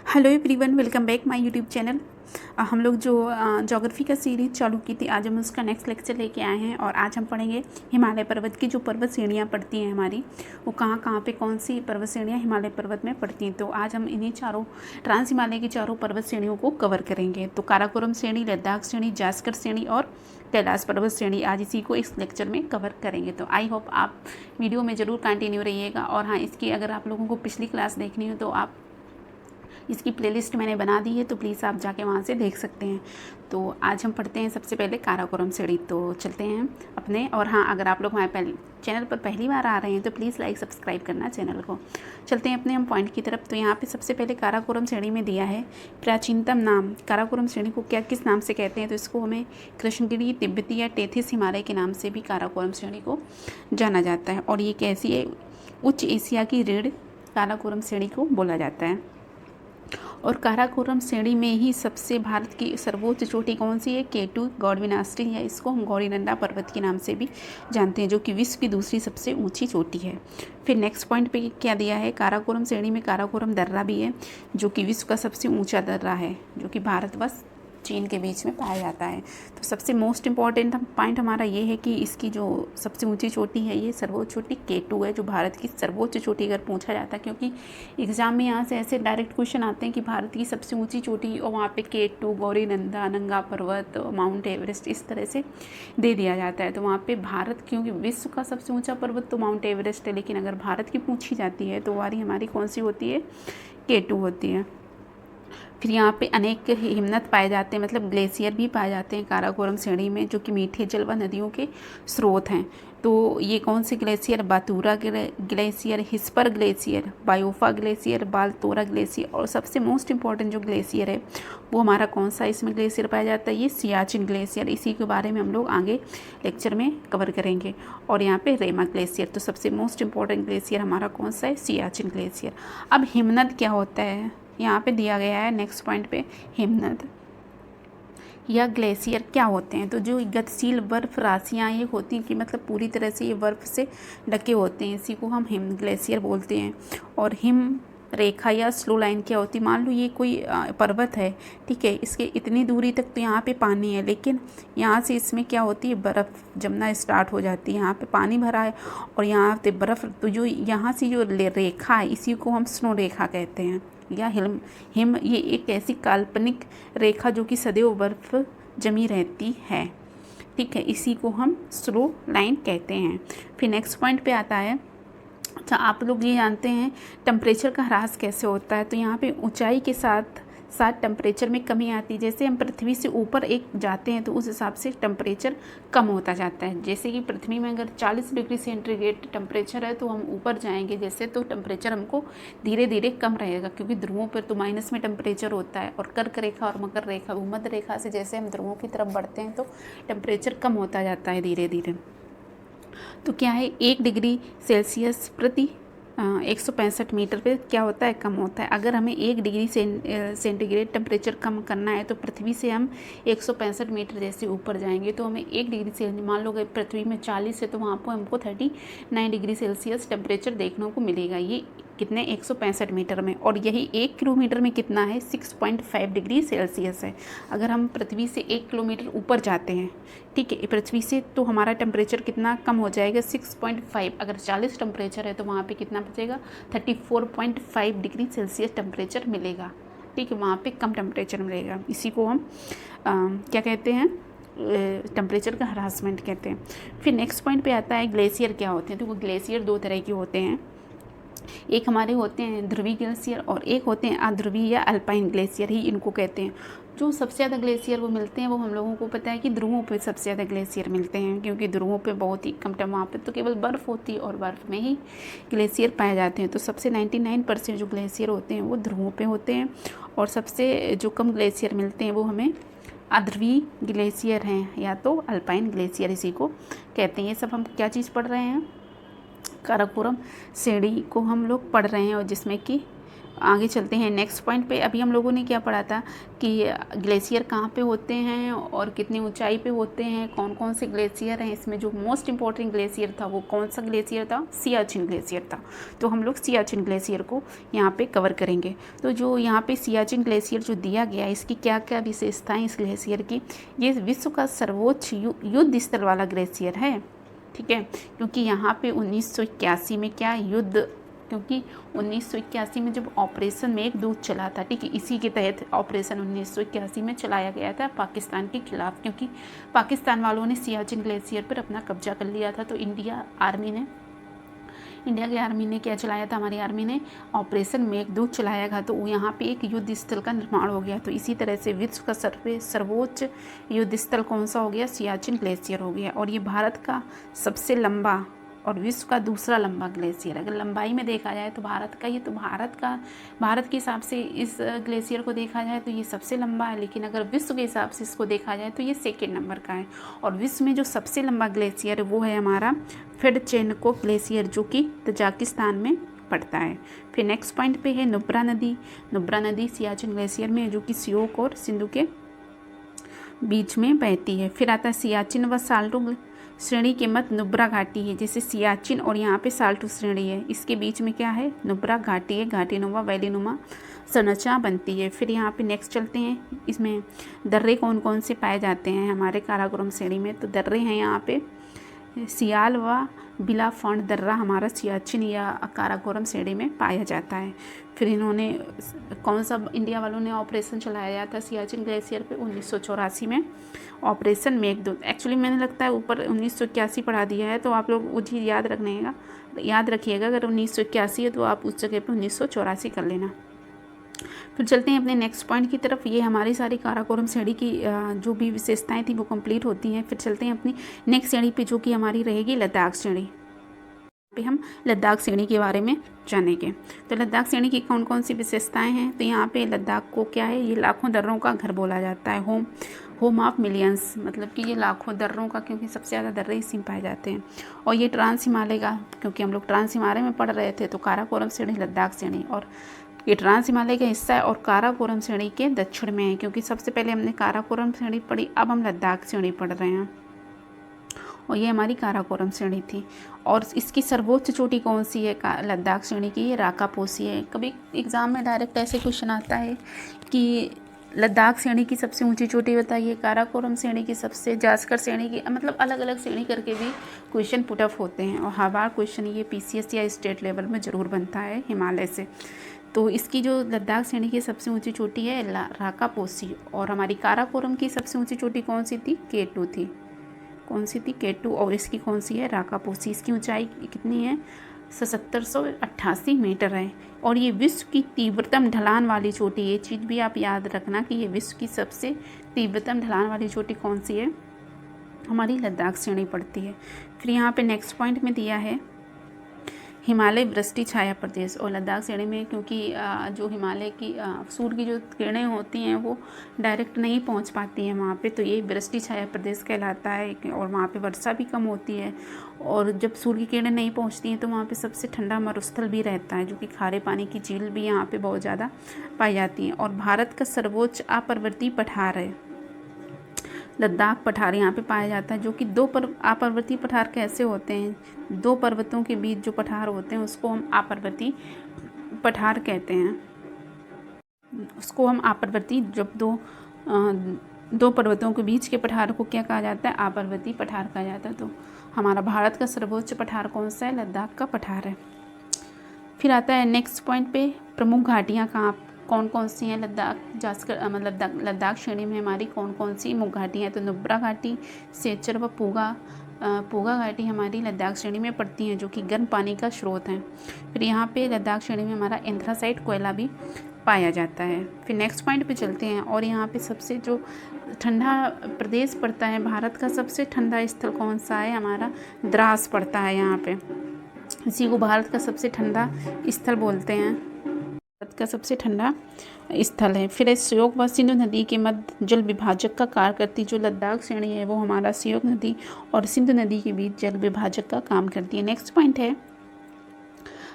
Hello everyone, welcome back my YouTube channel. हम लोग जो ज्योग्राफी का सीरीज़ चालू की थी, आज हम उसका नेक्स्ट लेक्चर लेके आए हैं और आज हम पढ़ेंगे हिमालय पर्वत की जो पर्वत श्रेणियाँ पड़ती हैं हमारी, वो कहाँ कहाँ पे कौन सी पर्वत श्रेणियाँ हिमालय पर्वत में पड़ती हैं। तो आज हम इन्हीं चारों ट्रांस हिमालय की चारों पर्वत श्रेणियों को कवर करेंगे। तो काराकोरम श्रेणी, लद्दाख श्रेणी, जास्कर श्रेणी और कैलाश पर्वत श्रेणी, आज इसी को इस लेक्चर में कवर करेंगे। तो आई होप आप वीडियो में ज़रूर कंटिन्यू रहिएगा। और हाँ, इसकी अगर आप लोगों को पिछली क्लास देखनी हो तो आप इसकी प्लेलिस्ट मैंने बना दी है, तो प्लीज़ आप जाके वहाँ से देख सकते हैं। तो आज हम पढ़ते हैं सबसे पहले काराकोरम श्रेणी। तो चलते हैं अपने। और हाँ, अगर आप लोग हमारे चैनल पर पहली बार आ रहे हैं तो प्लीज़ लाइक सब्सक्राइब करना चैनल को। चलते हैं अपने हम पॉइंट की तरफ। तो यहाँ पे सबसे पहले काराकोरम श्रेणी में दिया है प्राचीनतम नाम। काराकोरम श्रेणी को क्या किस नाम से कहते हैं, तो इसको हमें कृष्णगिरी, तिब्बती या टेथिस हिमालय के नाम से भी काराकोरम श्रेणी को जाना जाता है। और ये कैसी है, उच्च एशिया की रीढ़ काराकोरम श्रेणी को बोला जाता है। और काराकोरम श्रेणी में ही सबसे भारत की सर्वोच्च चोटी कौन सी है, K2 गौड़विनाष्टी, या इसको हम गौरीनंदा पर्वत के नाम से भी जानते हैं, जो कि विश्व की दूसरी सबसे ऊंची चोटी है। फिर नेक्स्ट पॉइंट पे क्या दिया है, काराकोरम श्रेणी में काराकोरम दर्रा भी है, जो कि विश्व का सबसे ऊंचा दर्रा है, जो कि भारत व चीन के बीच में पाया जाता है। तो सबसे मोस्ट इम्पॉर्टेंट पॉइंट हमारा ये है कि इसकी जो सबसे ऊंची चोटी है, ये सर्वोच्च चोटी K2 है, जो भारत की सर्वोच्च चोटी अगर पूछा जाता है, क्योंकि एग्ज़ाम में यहाँ से ऐसे डायरेक्ट क्वेश्चन आते हैं कि भारत की सबसे ऊंची चोटी, और वहाँ पे K2, गौरीनंदा, नंगा पर्वत, माउंट एवरेस्ट, इस तरह से दे दिया जाता है। तो वहाँ पर भारत, क्योंकि विश्व का सबसे ऊँचा पर्वत तो माउंट एवरेस्ट है, लेकिन अगर भारत की पूछी जाती है तो हमारी कौन सी होती है, K2 होती है। फिर यहाँ पे अनेक हिमनद पाए जाते हैं, मतलब ग्लेशियर भी पाए जाते हैं काराकोरम श्रेणी में, जो कि मीठे जल व नदियों के स्रोत हैं। तो ये कौन से glacier, Batura glacier, Hispar glacier, Biafo glacier, Baltoro glacier, और सबसे मोस्ट इम्पॉर्टेंट जो ग्लेशियर है वो हमारा कौन सा इसमें ग्लेशियर पाया जाता है, ये सियाचिन ग्लेशियर। इसी के बारे में हम लोग आगे लेक्चर में कवर करेंगे। और यहाँ पे रेमा ग्लेशियर। तो सबसे मोस्ट इम्पॉर्टेंट ग्लेशियर हमारा कौन सा है, सियाचिन ग्लेशियर। अब हिमनद क्या होता है, यहाँ पे दिया गया है नेक्स्ट पॉइंट पे, हिमनद या ग्लेशियर क्या होते हैं। तो जो गतिशील बर्फ राशियाँ ये होती हैं कि मतलब पूरी तरह से ये बर्फ़ से ढके होते हैं, इसी को हम हिम ग्लेशियर बोलते हैं। और हिम रेखा या स्लो लाइन क्या होती है, मान लो ये कोई पर्वत है, ठीक है, इसके इतनी दूरी तक तो यहाँ पे पानी है, लेकिन यहाँ से इसमें क्या होती है, बर्फ़ जमना स्टार्ट हो जाती है। यहाँ पे पानी भरा है और यहाँ पे बर्फ़, तो जो यहाँ से जो रेखा है, इसी को हम स्नो रेखा कहते हैं, या हिम ये एक ऐसी काल्पनिक रेखा जो कि सदैव बर्फ जमी रहती है, ठीक है, इसी को हम स्लो लाइन कहते हैं। फिर नेक्स्ट पॉइंट पे आता है, अच्छा आप लोग ये जानते हैं टेम्परेचर का ह्रास कैसे होता है। तो यहाँ पे ऊंचाई के साथ साथ टेम्परेचर में कमी आती है। जैसे हम पृथ्वी से ऊपर एक जाते हैं तो उस हिसाब से टेम्परेचर कम होता जाता है। जैसे कि पृथ्वी में अगर 40 डिग्री सेंटीग्रेड टेम्परेचर है, तो हम ऊपर जाएंगे जैसे, तो टेम्परेचर हमको धीरे धीरे कम रहेगा, क्योंकि ध्रुवों पर तो माइनस में टेम्परेचर होता है। और कर्क रेखा और मकर रेखा, भूमध्य रेखा से जैसे हम ध्रुवों की तरफ बढ़ते हैं तो टेम्परेचर कम होता जाता है धीरे धीरे। तो क्या है, 1 डिग्री सेल्सियस प्रति 165 मीटर पे क्या होता है, कम होता है। अगर हमें 1 डिग्री सेंटीग्रेड टेम्परेचर कम करना है, तो पृथ्वी से हम 165 मीटर जैसे ऊपर जाएंगे तो हमें 1 डिग्री से, मान लो पृथ्वी में 40 है तो वहाँ पर हमको 39 डिग्री सेल्सियस टेम्परेचर देखने को मिलेगा। ये कितने, 165 मीटर में। और यही 1 किलोमीटर में कितना है, 6.5 डिग्री सेल्सियस है। अगर हम पृथ्वी से 1 किलोमीटर ऊपर जाते हैं, ठीक है, पृथ्वी से, तो हमारा टेम्परेचर कितना कम हो जाएगा, 6.5। अगर 40 टेम्परेचर है तो वहाँ पे कितना बचेगा, 34.5 डिग्री सेल्सियस टेम्परेचर मिलेगा, ठीक है, वहाँ पे कम टेम्परेचर मिलेगा। इसी को हम क्या कहते हैं, टेम्परेचर का हरासमेंट कहते हैं। फिर नेक्स्ट पॉइंट पे आता है ग्लेशियर क्या होते हैं। तो वो ग्लेशियर 2 तरह के होते हैं, एक हमारे होते हैं ध्रुवीय ग्लेशियर और एक होते हैं अध्रुवीय या अल्पाइन ग्लेशियर ही इनको कहते हैं। जो सबसे ज़्यादा ग्लेशियर वो मिलते हैं, वो हम लोगों को पता है कि ध्रुवों पे सबसे ज़्यादा ग्लेशियर मिलते हैं, क्योंकि ध्रुवों पे बहुत ही कम टाइम, वहाँ पे तो केवल बर्फ़ होती है और बर्फ़ में ही ग्लेशियर पाए जाते हैं। तो सबसे 99% जो ग्लेशियर होते हैं वो ध्रुवों पे होते हैं, और सबसे जो कम ग्लेशियर मिलते हैं वो हमें अध्रुवीय ग्लेशियर हैं, या तो अल्पाइन ग्लेशियर इसी को कहते हैं। ये सब हम क्या चीज़ पढ़ रहे हैं, काराकोरम श्रेणी को हम लोग पढ़ रहे हैं, और जिसमें कि आगे चलते हैं नेक्स्ट पॉइंट पे। अभी हम लोगों ने क्या पढ़ा था कि ग्लेशियर कहाँ पे होते हैं और कितनी ऊंचाई पे होते हैं, कौन कौन से ग्लेशियर हैं। इसमें जो मोस्ट इम्पॉर्टेंट ग्लेशियर था वो कौन सा ग्लेशियर था, सियाचिन ग्लेशियर था। तो हम लोग सियाचिन ग्लेशियर को यहाँ पे कवर करेंगे। तो जो यहाँ पे सियाचिन ग्लेशियर जो दिया गया है, इसकी क्या क्या विशेषताएँ इस ग्लेशियर की। ये विश्व का सर्वोच्च युद्ध स्थल वाला ग्लेशियर है, ठीक है। क्योंकि यहाँ पे 1981 में क्या युद्ध, क्योंकि 1981 में जब ऑपरेशन मेघदूत चला था, ठीक है, इसी के तहत ऑपरेशन 1981 में चलाया गया था पाकिस्तान के खिलाफ। क्योंकि पाकिस्तान वालों ने सियाचिन ग्लेशियर पर अपना कब्जा कर लिया था, तो इंडिया की आर्मी ने क्या चलाया था, हमारी आर्मी ने ऑपरेशन मेघदूत चलाया था। तो यहाँ पे एक युद्ध स्थल का निर्माण हो गया। तो इसी तरह से विश्व का सर्वोच्च युद्ध स्थल कौन सा हो गया, सियाचिन ग्लेशियर हो गया। और ये भारत का सबसे लंबा और विश्व का दूसरा लंबा ग्लेशियर। अगर लंबाई में देखा जाए तो भारत के हिसाब से इस ग्लेशियर को देखा जाए तो ये सबसे लंबा है, लेकिन अगर विश्व के हिसाब से इसको देखा जाए तो ये सेकेंड नंबर का है। और विश्व में जो सबसे लंबा ग्लेशियर है वो है हमारा फेडचेनको ग्लेशियर, जो कि तजाकिस्तान में पड़ता है। फिर नेक्स्ट पॉइंट पे है नुब्रा नदी सियाचिन ग्लेशियर में, जो कि सियोक और सिंधु के बीच में बहती है। फिर आता है सियाचिन व साल्टो श्रेणी के मध्य नुब्रा घाटी है। जैसे सियाचिन और यहाँ पे साल्टो श्रेणी है, इसके बीच में क्या है, नुब्रा घाटी है, घाटीनुमा वैलीनुमा संरचना बनती है। फिर यहाँ पे नेक्स्ट चलते हैं, इसमें दर्रे कौन कौन से पाए जाते हैं हमारे काराकोरम श्रेणी में। तो दर्रे हैं यहाँ पे सियाल व बिलाफॉन्ट दर्रा हमारा सियाचिन या काराकोरम श्रेणी में पाया जाता है। फिर इन्होंने कौन सा इंडिया वालों ने ऑपरेशन चलाया था सियाचिन ग्लेशियर पे, 1984 में ऑपरेशन मेघदूत। एक्चुअली मैंने लगता है ऊपर 1981 पढ़ा दिया है, तो आप लोग वो चीज़ याद रखिएगा। अगर 1981 है तो आप उस जगह पे 1984 कर लेना। फिर चलते हैं अपने नेक्स्ट पॉइंट की तरफ। ये हमारी सारी काराकोरम श्रेणी की जो भी विशेषताएं थी वो कंप्लीट होती हैं। फिर चलते हैं अपनी नेक्स्ट श्रेणी पे, जो कि हमारी रहेगी लद्दाख श्रेणी। पे हम लद्दाख श्रेणी के बारे में जानेंगे। तो लद्दाख श्रेणी की कौन कौन सी विशेषताएं हैं। तो यहाँ पे लद्दाख को क्या है, ये लाखों दर्रों का घर बोला जाता है, होम ऑफ मिलियंस, मतलब कि ये लाखों दर्रों का, क्योंकि सबसे ज़्यादा दर्रे इसी में पाए जाते हैं। और ये ट्रांस हिमालय का, क्योंकि हम लोग ट्रांस हिमालय में पढ़ रहे थे, तो काराकोरम श्रेणी लद्दाख श्रेणी, और ये ट्रांस हिमालय का हिस्सा है और काराकोरम श्रेणी के दक्षिण में है। क्योंकि सबसे पहले हमने काराकोरम श्रेणी पढ़ी, अब हम लद्दाख श्रेणी पढ़ रहे हैं, और ये हमारी काराकोरम श्रेणी थी। और इसकी सर्वोच्च चोटी कौन सी है लद्दाख श्रेणी की, ये राकापोसी है। कभी एग्ज़ाम में डायरेक्ट ऐसे क्वेश्चन आता है कि लद्दाख श्रेणी की सबसे ऊंची चोटी बताइए, काराकोरम श्रेणी की सबसे, जास्कर श्रेणी की, मतलब अलग अलग श्रेणी करके भी क्वेश्चन पुटअप होते हैं। और हर बार क्वेश्चन ये PCS या स्टेट लेवल में ज़रूर बनता है हिमालय से। तो इसकी जो लद्दाख श्रेणी की सबसे ऊंची चोटी है राकापोसी। और हमारी काराकोरम की सबसे ऊंची चोटी कौन सी थी, K2 थी। कौन सी थी, K2। और इसकी कौन सी है, राकापोसी। इसकी ऊंचाई कितनी है, 1788 मीटर है। और ये विश्व की तीव्रतम ढलान वाली चोटी, ये चीज़ भी आप याद रखना कि ये विश्व की सबसे तीव्रतम ढलान वाली चोटी कौन सी है, हमारी लद्दाख श्रेणी पड़ती है। फिर यहाँ पे नेक्स्ट पॉइंट में दिया है हिमालय वृष्टि छाया प्रदेश। और लद्दाख श्रेणी में क्योंकि जो हिमालय की सूर्य की जो किरणें होती हैं वो डायरेक्ट नहीं पहुंच पाती हैं वहाँ पे, तो ये वृष्टि छाया प्रदेश कहलाता है। और वहाँ पे वर्षा भी कम होती है, और जब सूर्य की किरणें नहीं पहुँचती हैं तो वहाँ पे सबसे ठंडा मरुस्थल भी रहता है, जो कि खारे पानी की झील भी यहाँ पे बहुत ज़्यादा पाई जाती हैं। और भारत का सर्वोच्च अपर्वतीय पठार है लद्दाख पठार, यहाँ पे पाया जाता है। जो कि अपर्वतीय पठार कैसे होते हैं, दो पर्वतों के बीच जो पठार होते हैं उसको हम अपर्वतीय पठार कहते हैं। उसको हम अपर्वतीय, जब दो पर्वतों के बीच के पठार को क्या कहा जाता है, अपर्वतीय पठार कहा जाता है। तो हमारा भारत का सर्वोच्च पठार कौन सा है, लद्दाख का पठार है। फिर आता है नेक्स्ट पॉइंट पे, प्रमुख घाटियाँ कौन कौन सी हैं लद्दाख श्रेणी में हमारी कौन कौन सी मुख्य घाटी हैं। तो नुब्रा घाटी, सेचर व पूगा घाटी हमारी लद्दाख श्रेणी में पड़ती हैं, जो कि गर्म पानी का स्रोत हैं। फिर यहाँ पे लद्दाख श्रेणी में हमारा एंथ्रासाइट कोयला भी पाया जाता है। फिर नेक्स्ट पॉइंट पे चलते हैं, और यहाँ पे सबसे जो ठंडा प्रदेश पड़ता है, भारत का सबसे ठंडा स्थल कौन सा है, हमारा द्रास पड़ता है यहाँ पे। इसी को भारत का सबसे ठंडा स्थल बोलते हैं, भारत का सबसे ठंडा स्थल है। फिर श्योक व सिंधु नदी के मध्य जल विभाजक का कार्य करती जो लद्दाख श्रेणी है वो हमारा श्योक नदी और सिंधु नदी के बीच जल विभाजक का काम करती है। नेक्स्ट पॉइंट है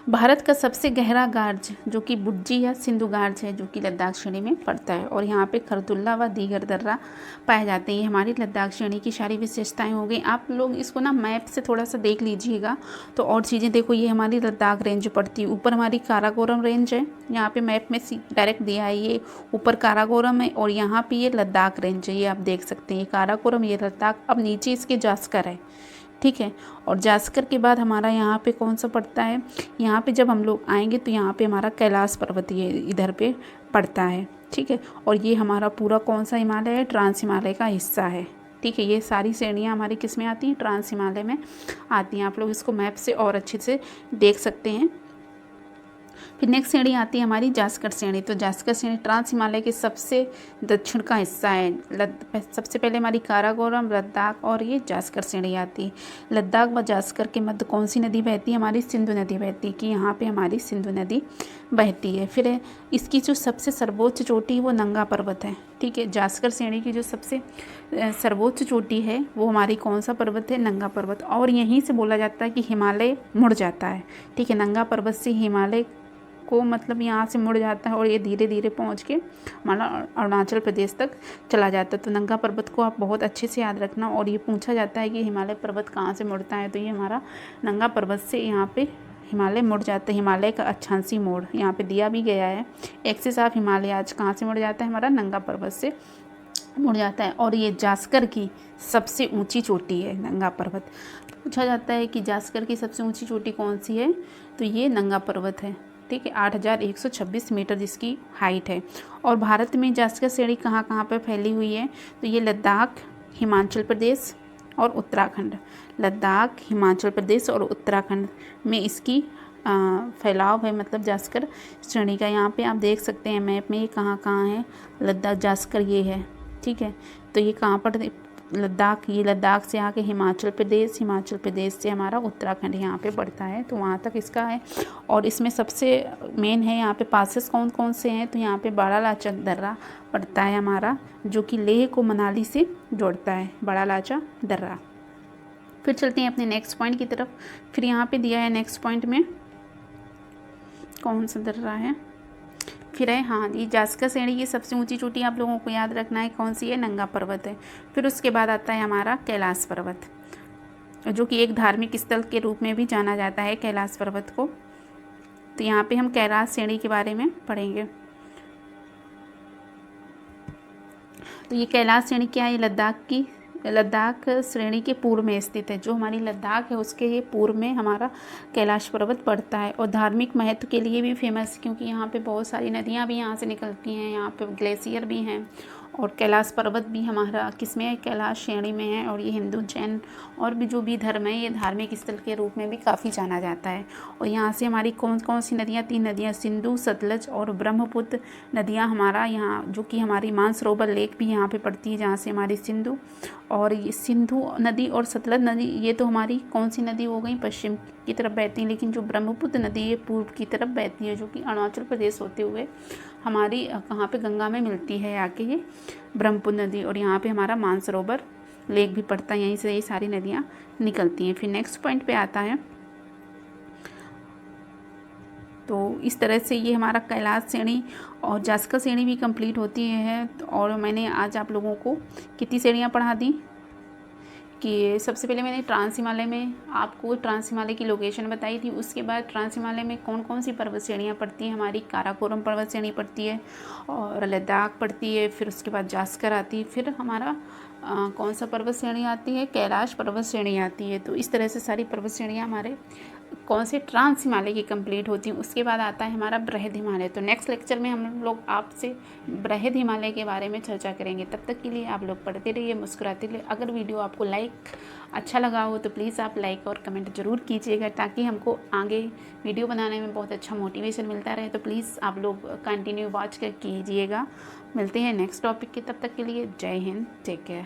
भारत का सबसे गहरा गार्ज जो कि बुज्जी या सिंधु गार्ज है, जो कि लद्दाख श्रेणी में पड़ता है। और यहाँ पे खरदुल्ला व दीगर दर्रा पाए जाते हैं। ये हमारी लद्दाख श्रेणी की सारी विशेषताएं हो गई। आप लोग इसको ना मैप से थोड़ा सा देख लीजिएगा तो और चीज़ें देखो। ये हमारी लद्दाख रेंज पड़ती है। ऊपर हमारी काराकोरम रेंज है, यहाँ पे मैप में डायरेक्ट दिया है। ये ऊपर काराकोरम है और यहाँ पे ये लद्दाख रेंज है, ये आप देख सकते हैं। ये काराकोरम, ये लद्दाख। अब नीचे इसके जास्कर है, ठीक है। और जास्कर के बाद हमारा यहाँ पे कौन सा पड़ता है, यहाँ पे जब हम लोग आएंगे तो यहाँ पे हमारा कैलाश पर्वत ये इधर पे पड़ता है, ठीक है। और ये हमारा पूरा कौन सा हिमालय है, ट्रांस हिमालय का हिस्सा है, ठीक है। ये सारी श्रेणियाँ हमारी किस में आती हैं, ट्रांस हिमालय में आती हैं। आप लोग इसको मैप से और अच्छे से देख सकते हैं। फिर नेक्स्ट श्रेणी आती है हमारी जास्कर श्रेणी। तो जास्कर श्रेणी ट्रांस हिमालय के सबसे दक्षिण का हिस्सा है। सबसे पहले हमारी काराकोरम, लद्दाख और ये जास्कर श्रेणी आती है। लद्दाख व जास्कर के मध्य कौन सी नदी बहती है, हमारी सिंधु नदी बहती है, कि यहाँ पे हमारी सिंधु नदी बहती है। फिर इसकी जो सबसे सर्वोच्च चोटी है वो नंगा पर्वत है, ठीक है। जास्कर श्रेणी की जो सबसे सर्वोच्च चोटी है वो हमारी कौन सा पर्वत है, नंगा पर्वत। और यहीं से बोला जाता है कि हिमालय मुड़ जाता है, ठीक है। नंगा पर्वत से हिमालय को मतलब यहाँ से मुड़ जाता है और ये धीरे धीरे पहुँच के हमारा अरुणाचल प्रदेश तक चला जाता है। तो नंगा पर्वत को आप बहुत अच्छे से याद रखना। और ये पूछा जाता है कि हिमालय पर्वत कहाँ से मुड़ता है, तो ये हमारा नंगा पर्वत से यहाँ पे हिमालय मुड़ जाता है। हिमालय का अक्षांशी मोड़ यहाँ पे दिया भी गया है। एक्सिस ऑफ हिमालय आज कहाँ से मुड़ जाता है, हमारा नंगा पर्वत से मुड़ जाता है। और ये जास्कर की सबसे ऊंची चोटी है नंगा पर्वत। पूछा जाता है कि जास्कर की सबसे ऊंची चोटी कौन सी है, तो ये नंगा पर्वत है, ठीक है। 8,126 मीटर जिसकी हाइट है। और भारत में जास्कर श्रेणी कहाँ कहाँ पर फैली हुई है, तो ये लद्दाख, हिमाचल प्रदेश और उत्तराखंड। लद्दाख, हिमाचल प्रदेश और उत्तराखंड में इसकी फैलाव है, मतलब जास्कर श्रेणी का। यहाँ पे आप देख सकते हैं मैप में ये कहाँ कहाँ है। लद्दाख जास्कर ये है, ठीक है। तो ये कहाँ पर, लद्दाख, ये लद्दाख से आके हिमाचल प्रदेश, हिमाचल प्रदेश से हमारा उत्तराखंड यहाँ पे पड़ता है, तो वहाँ तक इसका है। और इसमें सबसे मेन है यहाँ पे पासेस कौन कौन से हैं, तो यहाँ पे बड़ा लाचा दर्रा पड़ता है हमारा, जो कि लेह को मनाली से जोड़ता है, बड़ा लाचा दर्रा। फिर चलते हैं अपने नेक्स्ट पॉइंट की तरफ। फिर यहाँ पे दिया है नेक्स्ट पॉइंट में कौन सा दर्रा है, फिर है, हाँ, ये जास्कर श्रेणी की सबसे ऊंची चोटी आप लोगों को याद रखना है कौन सी है, नंगा पर्वत है। फिर उसके बाद आता है हमारा कैलाश पर्वत, जो कि एक धार्मिक स्थल के रूप में भी जाना जाता है कैलाश पर्वत को। तो यहाँ पे हम कैलाश श्रेणी के बारे में पढ़ेंगे। तो ये कैलाश श्रेणी क्या है, लद्दाख श्रेणी के पूर्व में स्थित है। जो हमारी लद्दाख है उसके ये पूर्व में हमारा कैलाश पर्वत पड़ता है। और धार्मिक महत्व के लिए भी फेमस, क्योंकि यहाँ पे बहुत सारी नदियाँ भी यहाँ से निकलती हैं, यहाँ पे ग्लेशियर भी हैं। और कैलाश पर्वत भी हमारा किसमें है, कैलाश श्रेणी में है। और ये हिंदू, जैन और भी जो भी धर्म है, ये धार्मिक स्थल के रूप में भी काफ़ी जाना जाता है। और यहाँ से हमारी कौन कौन सी नदियाँ, 3 नदियाँ, सिंधु, सतलज और ब्रह्मपुत्र नदियाँ हमारा यहाँ, जो कि हमारी मानसरोवर लेक भी यहाँ पे पड़ती है, जहाँ से हमारी सिंधु और ये सिंधु नदी और सतलज नदी, ये तो हमारी कौन सी नदी हो गई, पश्चिम की तरफ बहती है। लेकिन जो ब्रह्मपुत्र नदी ये पूर्व की तरफ बहती है, जो कि अरुणाचल प्रदेश होते हुए हमारी कहाँ पे, गंगा में मिलती है आके ये ब्रह्मपुत्र नदी। और यहाँ पे हमारा मानसरोवर लेक भी पड़ता है, यहीं से ये सारी नदियाँ निकलती हैं। फिर नेक्स्ट पॉइंट पे आता है, तो इस तरह से ये हमारा कैलाश श्रेणी और जास्कर श्रेणी भी कंप्लीट होती है। और मैंने आज आप लोगों को कितनी श्रेणियाँ पढ़ा दी, कि सबसे पहले मैंने ट्रांस हिमालय में आपको ट्रांस हिमालय की लोकेशन बताई थी। उसके बाद ट्रांस हिमालय में कौन कौन सी पर्वत श्रेणियाँ पड़ती हैं, हमारी काराकोरम पर्वत श्रेणी पड़ती है और लद्दाख पड़ती है। फिर उसके बाद जास्कर आती है। फिर हमारा कौन सा पर्वत श्रेणी आती है, कैलाश पर्वत श्रेणी आती है। तो इस तरह से सारी पर्वत श्रेणियाँ हमारे कौन से ट्रांस हिमालय की कंप्लीट होती हैं। उसके बाद आता है हमारा बृहद हिमालय। तो नेक्स्ट लेक्चर में हम लोग आपसे बृहद हिमालय के बारे में चर्चा करेंगे। तब तक के लिए आप लोग पढ़ते रहिए, मुस्कुराते रहिए। अगर वीडियो आपको अच्छा लगा हो तो प्लीज़ आप लाइक और कमेंट ज़रूर कीजिएगा, ताकि हमको आगे वीडियो बनाने में बहुत अच्छा मोटिवेशन मिलता रहे। तो प्लीज़ आप लोग कंटिन्यू वॉच कर कीजिएगा। मिलते हैं नेक्स्ट टॉपिक के, तब तक के लिए जय हिंद, टेक केयर।